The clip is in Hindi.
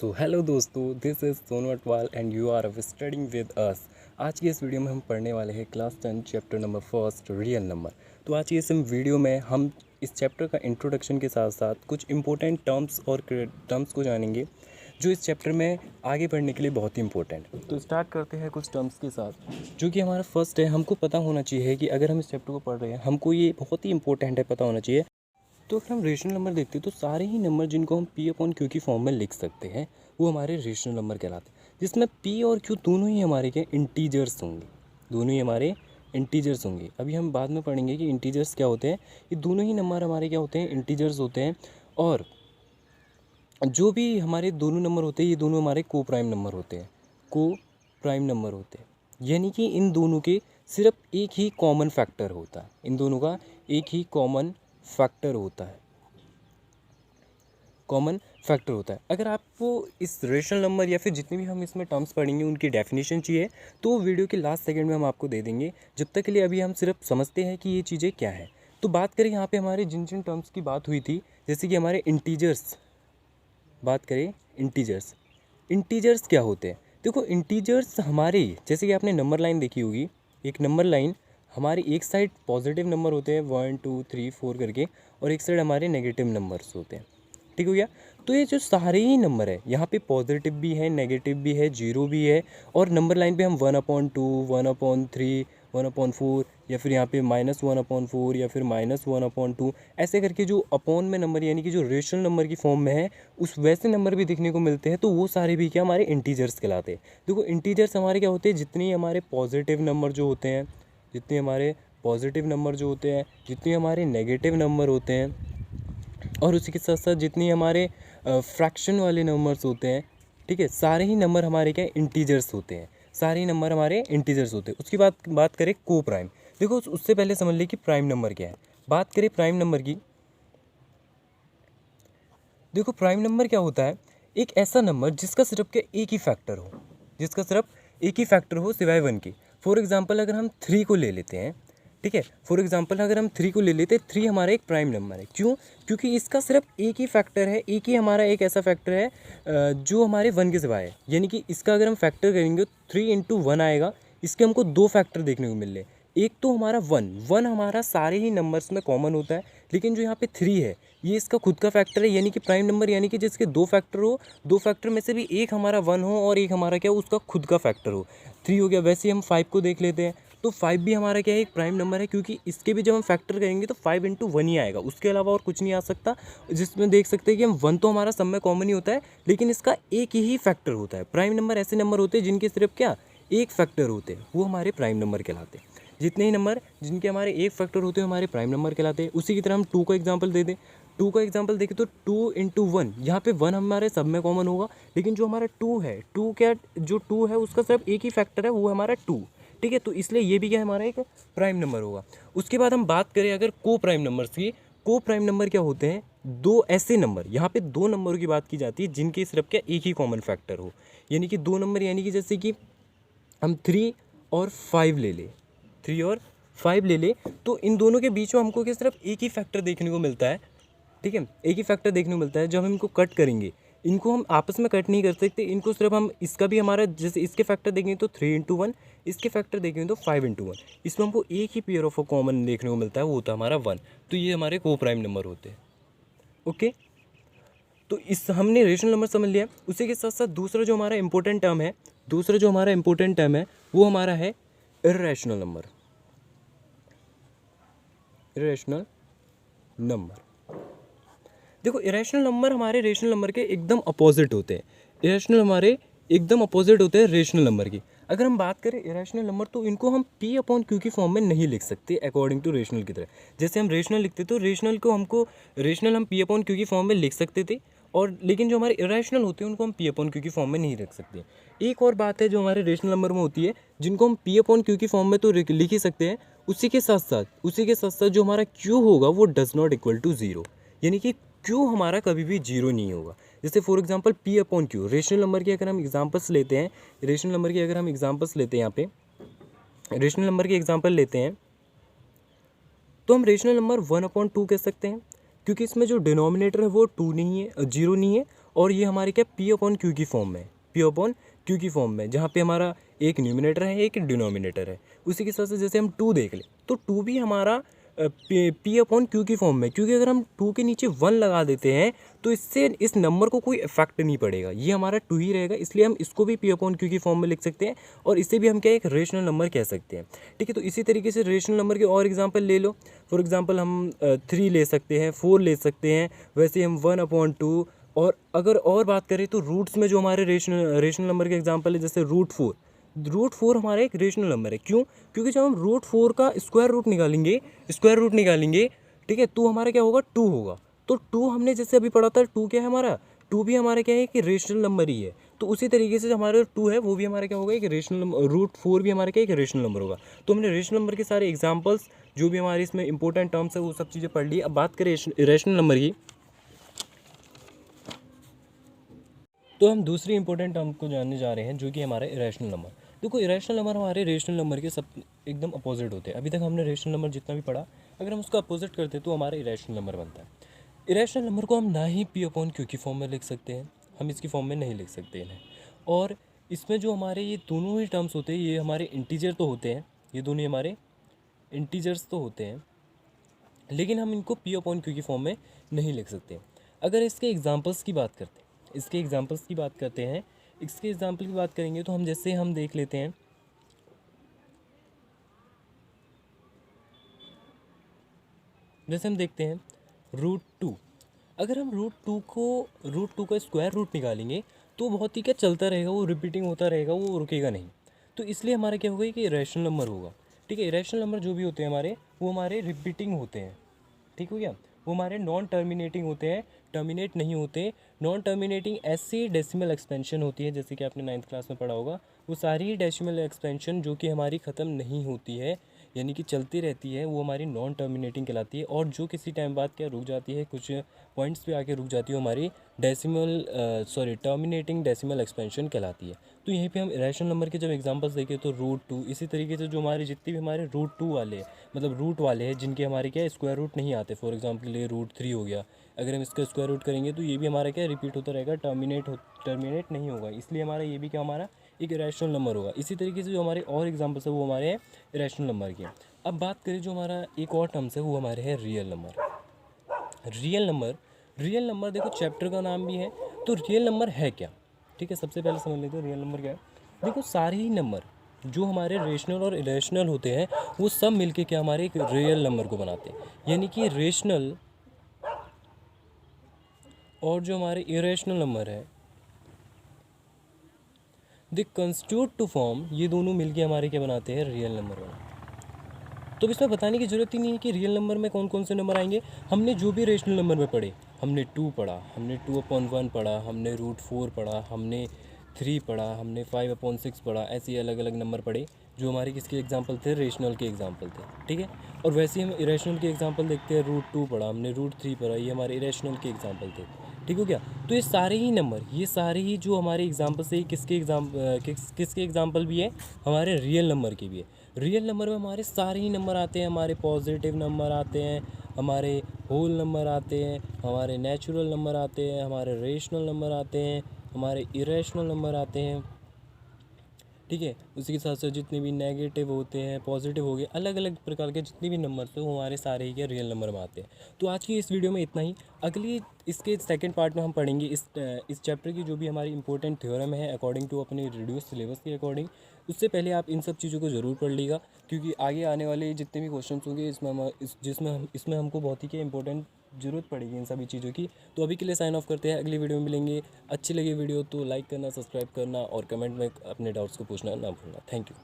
सो हेलो दोस्तों, this is Sonu Atwal and you are studying with us. आज की इस वीडियो में हम पढ़ने वाले हैं class 10 chapter number first real number. तो आज की इस वीडियो में हम इस चैप्टर का इंट्रोडक्शन के साथ साथ कुछ इंपॉर्टेंट टर्म्स और टर्म्स को जानेंगे जो इस चैप्टर में आगे बढ़ने के लिए बहुत ही इंपॉर्टेंट है। तो स्टार्ट करते हैं कुछ टर्म्स के साथ जो कि हमारा फर्स्ट है। हमको पता होना चाहिए कि अगर हम इस चैप्टर को पढ़ रहे हैं हमको ये बहुत ही इंपॉर्टेंट है, पता होना चाहिए। तो अगर हम रेशनल नंबर देखते हैं तो सारे ही नंबर जिनको हम पी अपॉन क्यू की फॉर्म में लिख सकते हैं वो हमारे रेशनल नंबर कहलाते हैं, जिसमें पी और क्यू दोनों ही हमारे क्या इंटीजर्स होंगे, दोनों ही हमारे इंटीजर्स होंगे। अभी हम बाद में पढ़ेंगे कि इंटीजर्स क्या होते हैं। ये दोनों ही नंबर हमारे क्या होते हैं, इंटीजर्स होते हैं। और जो भी हमारे दोनों नंबर होते हैं ये दोनों हमारे को प्राइम नंबर होते हैं, को प्राइम नंबर होते हैं। यानी कि इन दोनों के सिर्फ एक ही कॉमन फैक्टर होता है, इन दोनों का एक ही कॉमन फैक्टर होता है, कॉमन फैक्टर होता है। अगर आपको इस रेशनल नंबर या फिर जितने भी हम इसमें टर्म्स पढ़ेंगे उनकी डेफिनेशन चाहिए तो वीडियो के लास्ट सेकंड में हम आपको दे देंगे। जब तक के लिए अभी हम सिर्फ समझते हैं कि ये चीज़ें क्या है। तो बात करें यहाँ पे हमारे जिन जिन टर्म्स की बात हुई थी, जैसे कि हमारे इंटीजर्स, बात करें इंटीजर्स। इंटीजर्स क्या होते हैं? देखो इंटीजर्स हमारे, जैसे कि आपने नंबर लाइन देखी होगी, एक नंबर लाइन हमारी एक साइड पॉजिटिव नंबर होते हैं 1 2 3 4 करके, और एक साइड हमारे नेगेटिव नंबर्स होते हैं। ठीक हो गया। तो ये जो सारे ही नंबर है यहाँ पे पॉजिटिव भी है, नेगेटिव भी है, जीरो भी है, और नंबर लाइन पे हम 1/2 1/3 1/4 या फिर यहाँ पे -1/4 या फिर -1/2 ऐसे करके जो अपॉन में नंबर यानी कि जो रेशनल नंबर की फॉर्म में है उस वैसे नंबर भी देखने को मिलते हैं। तो वो सारे भी क्या हमारे इंटीजर्स कहलाते हैं। देखो इंटीजर्स हमारे क्या होते हैं, जितनी हमारे पॉजिटिव नंबर जो होते हैं, जितने हमारे पॉजिटिव नंबर जो होते हैं, जितने हमारे नेगेटिव नंबर होते हैं, और उसी के साथ साथ जितनी हमारे फ्रैक्शन वाले नंबर्स होते हैं, ठीक है, सारे ही नंबर हमारे क्या इंटीजर्स होते हैं, सारे ही नंबर हमारे इंटीजर्स होते हैं। उसकी बात करें को प्राइम। देखो उससे पहले समझ ली कि प्राइम नंबर क्या है। बात करें प्राइम नंबर की, देखो प्राइम नंबर क्या होता है, एक ऐसा नंबर जिसका सिर्फ क्या एक ही फैक्टर हो, जिसका सिर्फ एक ही फैक्टर हो सिवाय 1 के। फॉर एग्जांपल अगर हम 3 को ले लेते हैं, ठीक है, फॉर एग्जांपल अगर हम 3 को ले लेते हैं, 3 हमारा एक प्राइम नंबर है। क्यों? क्योंकि इसका सिर्फ एक ही फैक्टर है, एक ही हमारा एक ऐसा फैक्टर है जो हमारे 1 के सिवाय है। यानी कि इसका अगर हम फैक्टर करेंगे 3 × 1 आएगा, इसके हमको दो फैक्टर देखने को मिल रहे। एक तो हमारा 1 हमारा सारे ही नंबर्स में कॉमन होता है, लेकिन जो यहाँ पे 3 है ये इसका खुद का फैक्टर है, यानी कि प्राइम नंबर, यानी कि जिसके दो फैक्टर हो, दो फैक्टर में से भी एक हमारा 1 हो और एक हमारा क्या उसका खुद का फैक्टर हो। 3 हो गया। वैसे ही हम 5 को देख लेते हैं, तो 5 भी हमारा क्या है, एक प्राइम नंबर है, क्योंकि इसके भी जब हम फैक्टर करेंगे तो 5 × 1 ही आएगा, उसके अलावा और कुछ नहीं आ सकता। जिसमें देख सकते हैं कि हम 1 तो हमारा सब में कॉमन ही होता है, लेकिन इसका एक ही फैक्टर होता है। प्राइम नंबर ऐसे नंबर होते हैं जिनके सिर्फ क्या एक फैक्टर होते हैं, वो हमारे प्राइम नंबर कहलाते हैं। जितने ही नंबर जिनके हमारे एक फैक्टर होते हैं हमारे प्राइम नंबर कहलाते हैं। उसी की तरह हम 2 का एग्जांपल दे दें, 2 का एग्जांपल देखें तो 2 × 1, यहाँ पे 1 हमारे सब में कॉमन होगा, लेकिन जो हमारा 2 है, 2 क्या, जो 2 है उसका सिर्फ एक ही फैक्टर है, वो हमारा 2। ठीक है, तो इसलिए ये भी क्या हमारा एक प्राइम नंबर होगा। उसके बाद हम बात करें अगर को प्राइम नंबर्स की, को प्राइम नंबर क्या होते हैं, दो ऐसे नंबर, यहाँ पे दो नंबरों की बात की जाती है जिनके सिर्फ क्या एक ही कॉमन फैक्टर हो। यानी कि दो नंबर, यानी कि जैसे कि हम 3 और 5 ले लें, 3 और 5 ले ले, तो इन दोनों के बीच में हमको क्या सिर्फ एक ही फैक्टर देखने को मिलता है। ठीक है, एक ही फैक्टर देखने को मिलता है। जब हम इनको कट करेंगे, इनको हम आपस में कट नहीं कर सकते, इनको सिर्फ हम, इसका भी हमारा जैसे इसके फैक्टर देखेंगे तो 3 × 1, इसके फैक्टर देखेंगे तो 5 × 1, इसमें हमको एक ही पेयर ऑफ कॉमन देखने को मिलता है, वो होता है हमारा 1। तो ये हमारे को प्राइम नंबर होते हैं। ओके, तो इस हमने रेशनल नंबर समझ लिया। उसी के साथ साथ दूसरा जो हमारा इंपॉर्टेंट टर्म है, दूसरा जो हमारा इंपॉर्टेंट टर्म है वो हमारा है इर्रेशनल नंबर। इरेशनल नंबर, देखो इरेशनल नंबर हमारे रेशनल नंबर के एकदम अपोजिट होते हैं। इरेशनल हमारे एकदम अपोजिट होते हैं रेशनल नंबर की। अगर हम बात करें इरेशनल नंबर तो इनको हम पी अपॉन क्यू की फॉर्म में नहीं लिख सकते अकॉर्डिंग टू रेशनल की तरह। जैसे हम रेशनल लिखते तो रेशनल को हमको, रेशनल हम पी अपॉन क्यू की फॉर्म में लिख सकते थे, और लेकिन जो हमारे इरेशनल होते हैं उनको हम पी अपॉन क्यू की फॉर्म में नहीं रख सकते। एक और बात है जो हमारे रेशनल नंबर में होती है, जिनको हम पी अपॉन क्यू की फॉर्म में तो लिख ही सकते हैं, उसी के साथ साथ जो हमारा क्यू होगा वो डज नॉट इक्वल टू 0, यानी कि क्यू हमारा कभी भी 0 नहीं होगा। जैसे for example P upon Q, rational number की अगर हम एग्जांपल्स लेते हैं, रेशनल नंबर की अगर हम एग्जांपल्स लेते हैं, यहाँ पे रेशनल नंबर की एग्जांपल लेते हैं, तो हम रेशनल नंबर 1/2 कह सकते हैं, क्योंकि इसमें जो डिनोमिनेटर है वो 2 नहीं है, 0 नहीं है, और ये हमारे क्या पी अपॉन क्यू की फॉर्म में, पी अपॉन क्यू की फॉर्म में, जहाँ पे हमारा एक न्यूमिनेटर है एक डिनोमिनेटर है। उसी के साथ से जैसे हम 2 देख लें तो 2 भी हमारा पी अपॉन क्यू की फॉर्म में, क्योंकि अगर हम 2 के नीचे 1 लगा देते हैं तो इससे इस नंबर को कोई इफेक्ट नहीं पड़ेगा, ये हमारा 2 ही रहेगा, इसलिए हम इसको भी पी अपॉन क्यू की फॉर्म में लिख सकते हैं और इसे भी हम क्या एक रेशनल नंबर कह सकते हैं। ठीक है, तो इसी तरीके से रेशनल नंबर के और एग्जांपल ले लो। फॉर एग्जांपल हम 3 ले सकते हैं, 4 ले सकते हैं, वैसे हम 1/2। और अगर और बात करें तो रूट्स में जो हमारे रेशनल नंबर के एग्जांपल है, जैसे रूट 4 हमारा एक रेशनल नंबर है। क्यों? क्योंकि जब हम रूट 4 का स्क्वायर रूट निकालेंगे, ठीक है, तो हमारा क्या होगा, 2 होगा। तो 2 हमने जैसे अभी पढ़ा था, 2 क्या है हमारा, 2 भी हमारा क्या है कि रेशनल नंबर ही है। तो उसी तरीके से हमारा 2 है वो भी हमारा क्या होगा, एक रेशनल नंबर, रूट 4 भी हमारा क्या एक रेशनल नंबर होगा। तो हमने रेशनल नंबर के सारे एग्जाम्पल्स जो भी हमारे इसमें इंपॉर्टेंट टर्म्स है वो सब चीज़ें पढ़ ली। अब बात करें रेशनल नंबर की, तो हम दूसरी इंपॉर्टेंट टर्म को जानने जा रहे हैं जो कि हमारा इरेशनल नंबर। देखो, इरेशनल नंबर हमारे रेशनल नंबर के सब एकदम अपोजिट होते हैं। अभी तक हमने रेशनल नंबर जितना भी पढ़ा, अगर हम उसका अपोजिट करते हैं तो हमारा इरेशनल नंबर बनता है। इरेशनल नंबर को हम ना ही पी अपॉन क्यू की फॉर्म में लिख सकते हैं, हम इसकी फॉर्म में नहीं लिख सकते इन्हें। और इसमें जो हमारे ये दोनों ही टर्म्स होते हैं, ये हमारे इंटीजर तो होते हैं, ये दोनों हमारे इंटीजर्स तो होते हैं, लेकिन हम इनको पी अपॉन क्यू की फॉर्म में नहीं लिख सकते। अगर इसके एग्जांपल्स की बात करते हैं, इसके एग्जांपल्स की बात करते हैं, इसके एग्जांपल की बात करेंगे तो हम जैसे हम देख लेते हैं, जैसे हम देखते हैं रूट 2। अगर हम रूट टू का स्क्वायर रूट निकालेंगे तो बहुत ही क्या चलता रहेगा, वो रिपीटिंग होता रहेगा, वो रुकेगा नहीं। तो इसलिए हमारा क्या होगा कि रैशनल नंबर होगा। ठीक है, रैशनल नंबर जो भी होते हैं हमारे, वो हमारे रिपीटिंग होते हैं। ठीक हो गया, वो हमारे नॉन टर्मिनेटिंग होते हैं, टर्मिनेट नहीं होते। नॉन टर्मिनेटिंग ऐसी डेसिमल एक्सपेंशन होती है, जैसे कि आपने 9th क्लास में पढ़ा होगा, वो सारी ही डेसिमल एक्सपेंशन जो कि हमारी ख़त्म नहीं होती है, यानी कि चलती रहती है, वो हमारी नॉन टर्मिनेटिंग कहलाती है। और जो किसी टाइम बाद क्या रुक जाती है, कुछ पॉइंट्स पे आके रुक जाती है, वो हमारी टर्मिनेटिंग डेसिमल एक्सपेंशन कहलाती है। तो यहीं पे हम इरेशनल नंबर के जब एग्जांपल्स देखें तो रूट 2, इसी तरीके से जो हमारे जितने भी हमारे रूट 2 वाले हैं, मतलब रूट वाले हैं जिनके हमारे क्या स्क्वायर रूट नहीं आते, फॉर एग्जांपल ये रूट 3 हो गया, अगर हम इसका स्क्वायर रूट करेंगे तो ये भी हमारा क्या रिपीट होता रहेगा, टर्मिनेट नहीं होगा, इसलिए हमारा ये भी क्या हमारा एक इरेशनल नंबर होगा। इसी तरीके से जो हमारे और एग्जाम्पल्स है वो हमारे हैं इरेशनल नंबर के। अब बात करें जो हमारा एक और टर्म्स है वो हमारे है रियल नंबर देखो चैप्टर का नाम भी है, तो रियल नंबर है क्या। ठीक है, सबसे पहले समझ लेते हैं रियल नंबर क्या है। देखो, सारे ही नंबर जो हमारे रेशनल और इरेशनल होते हैं वो सब मिलके क्या हमारे एक रियल नंबर को बनाते हैं, यानी कि रेशनल और जो हमारे इरेशनल नंबर है दे कंस्टिट्यूट टू फॉर्म, ये दोनों मिलके हमारे क्या बनाते हैं, रियल नंबर बनाते हैं। तो इसमें बताने की ज़रूरत ही नहीं है कि रियल नंबर में कौन कौन से नंबर आएंगे। हमने जो भी रेशनल नंबर में पढ़े, हमने 2 पढ़ा, हमने 2/1 पढ़ा, हमने रूट 4 पढ़ा, हमने 3 पढ़ा, हमने 5/6 पढ़ा, ऐसे अलग अलग नंबर पढ़े जो हमारे किसके एग्जाम्पल थे, रेशनल के एग्जाम्पल थे। ठीक है, और वैसे ही हम इरेशनल के एग्जाम्पल देखते हैं, रूट 2 पढ़ा हमने, रूट 3 पढ़ा, ये हमारे इरेशनल के एग्जाम्पल थे। ठीक हो गया, तो ये सारे ही नंबर, ये सारे ही जो हमारे एग्जाम्पल से किसके एग्जाम्पल भी है, हमारे रियल नंबर के भी है। रियल नंबर में हमारे सारे ही नंबर आते हैं, हमारे पॉजिटिव नंबर आते हैं, हमारे होल नंबर आते हैं, हमारे नेचुरल नंबर आते हैं, हमारे रेशनल नंबर आते हैं, हमारे इरेशनल नंबर आते हैं। ठीक है, उसी के साथ साथ जितने भी नेगेटिव होते हैं, पॉजिटिव हो गए, अलग अलग प्रकार के जितने भी नंबर थे वो हमारे सारे ही के रियल नंबर में आते हैं। तो आज की इस वीडियो में इतना ही। अगली इसके सेकंड पार्ट में हम पढ़ेंगे इस चैप्टर की जो भी हमारी इंपॉर्टेंट थ्योरम है अकॉर्डिंग टू अपने रिड्यूस सिलेबस के अकॉर्डिंग। उससे पहले आप इन सब चीज़ों को ज़रूर पढ़ लीजिएगा, क्योंकि आगे आने वाले जितने भी क्वेश्चन होंगे इसमें हमको बहुत ही क्या इंपॉर्टेंट ज़रूरत पड़ेगी इन सभी चीज़ों की। तो अभी के लिए साइन ऑफ करते हैं, अगली वीडियो में मिलेंगे। अच्छी लगी वीडियो तो लाइक करना, सब्सक्राइब करना और कमेंट में अपने डाउट्स को पूछना ना भूलना। Thank you.